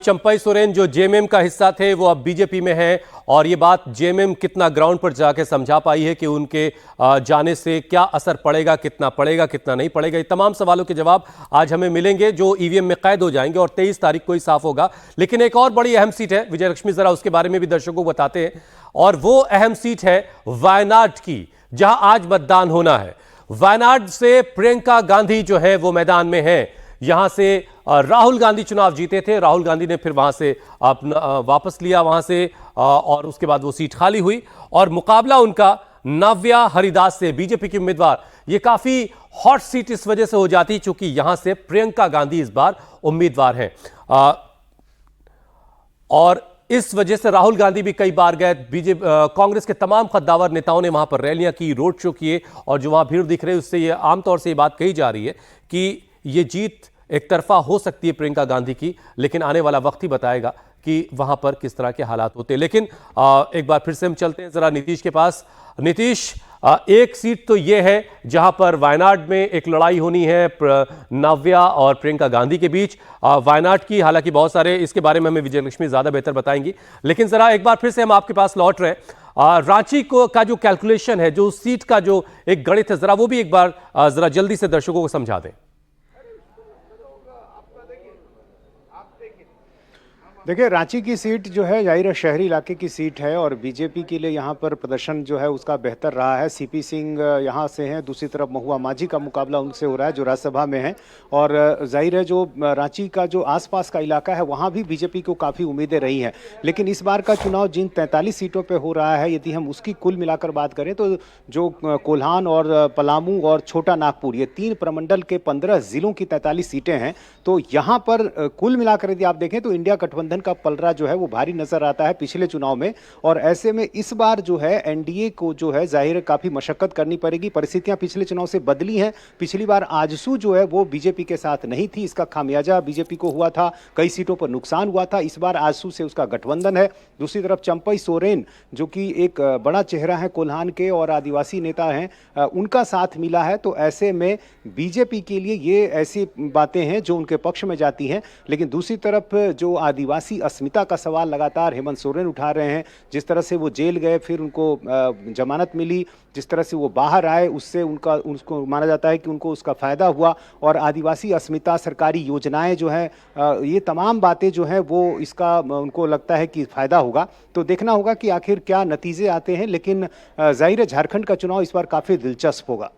चंपई सोरेन जो जेएमएम का हिस्सा थे वो अब बीजेपी में हैं और ये बात जेएमएम कितना ग्राउंड पर जाके समझा पाई है कि उनके जाने से क्या असर पड़ेगा, कितना नहीं पड़ेगा, ये तमाम सवालों के जवाब आज हमें मिलेंगे जो ईवीएम में कैद हो जाएंगे और 23 तारीख को ही साफ होगा। लेकिन एक और बड़ी अहम सीट है विजयलक्ष्मी, जरा उसके बारे में भी दर्शकों को बताते हैं। और वो अहम सीट है वायनाड की, जहां आज मतदान होना है। वायनाड से प्रियंका गांधी जो है वो मैदान में है। यहां से राहुल गांधी चुनाव जीते थे, राहुल गांधी ने फिर वहां से अपना वापस लिया वहां से और उसके बाद वो सीट खाली हुई और मुकाबला उनका नव्या हरिदास से, बीजेपी की उम्मीदवार। ये काफी हॉट सीट इस वजह से हो जाती है क्योंकि यहां से प्रियंका गांधी इस बार उम्मीदवार हैं और इस वजह से राहुल गांधी भी कई बार गए। बीजेपी कांग्रेस के तमाम कद्दावर नेताओं ने वहां पर रैलियां की, रोड शो किए और जो वहां भीड़ दिख रही है उससे ये आमतौर से ये बात कही जा रही है कि ये जीत एक तरफा हो सकती है प्रियंका गांधी की, लेकिन आने वाला वक्त ही बताएगा कि वहां पर किस तरह के हालात होते हैं। लेकिन एक बार फिर से हम चलते हैं जरा नीतीश के पास। नीतीश, एक सीट तो यह है जहां पर वायनाड में एक लड़ाई होनी है नव्या और प्रियंका गांधी के बीच। वायनाड की हालांकि बहुत सारे इसके बारे में हमें विजयलक्ष्मी ज्यादा बेहतर बताएंगी, लेकिन जरा एक बार फिर से हम आपके पास लौट रहे हैं। रांची को का जो कैलकुलेशन है, जो सीट का जो एक गणित है, जरा वो भी एक बार जरा जल्दी से दर्शकों को समझा दें। देखिए, रांची की सीट जो है जाहिर है शहरी इलाके की सीट है और बीजेपी के लिए यहाँ पर प्रदर्शन जो है उसका बेहतर रहा है। सीपी सिंह यहाँ से हैं, दूसरी तरफ महुआ माझी का मुकाबला उनसे हो रहा है जो राज्यसभा में है। और जाहिर है जो रांची का जो आसपास का इलाका है वहाँ भी बीजेपी को काफ़ी उम्मीदें रही हैं। लेकिन इस बार का चुनाव जिन 43 सीटों पर हो रहा है, यदि हम उसकी कुल मिलाकर बात करें तो जो कोल्हान और पलामू और छोटा नागपुर, ये 3 प्रमंडल के 15 जिलों की 43 सीटें हैं। तो यहाँ पर कुल मिलाकर यदि आप देखें तो इंडिया गठबंधन का पलड़ा जो है वो भारी नजर आता है पिछले चुनाव में। और ऐसे में इस बार जो है एनडीए को जो है जाहिर काफी मशक्कत करनी पड़ेगी। परिस्थितियां पिछले चुनाव से बदली हैं। पिछली बार आजसू जो है वो बीजेपी के साथ नहीं थी, इसका खामियाजा बीजेपी को हुआ था, कई सीटों पर नुकसान हुआ था। इस बार आजसू से उसका गठबंधन है। दूसरी तरफ चंपई सोरेन जो कि एक बड़ा चेहरा है कोल्हान के और आदिवासी नेता हैं, उनका साथ मिला है। तो ऐसे में बीजेपी के लिए ये ऐसी बातें हैं जो उनके पक्ष में जाती हैं। लेकिन दूसरी तरफ जो आदिवासी अस्मिता का सवाल लगातार हेमंत सोरेन उठा रहे हैं, जिस तरह से वो जेल गए फिर उनको जमानत मिली, जिस तरह से वो बाहर आए उससे उसको माना जाता है कि उनको उसका फायदा हुआ। और आदिवासी अस्मिता, सरकारी योजनाएं जो हैं, ये तमाम बातें जो हैं वो इसका उनको लगता है कि फायदा होगा। तो देखना होगा कि आखिर क्या नतीजे आते हैं। लेकिन जाहिर है झारखंड का चुनाव इस बार काफी दिलचस्प होगा।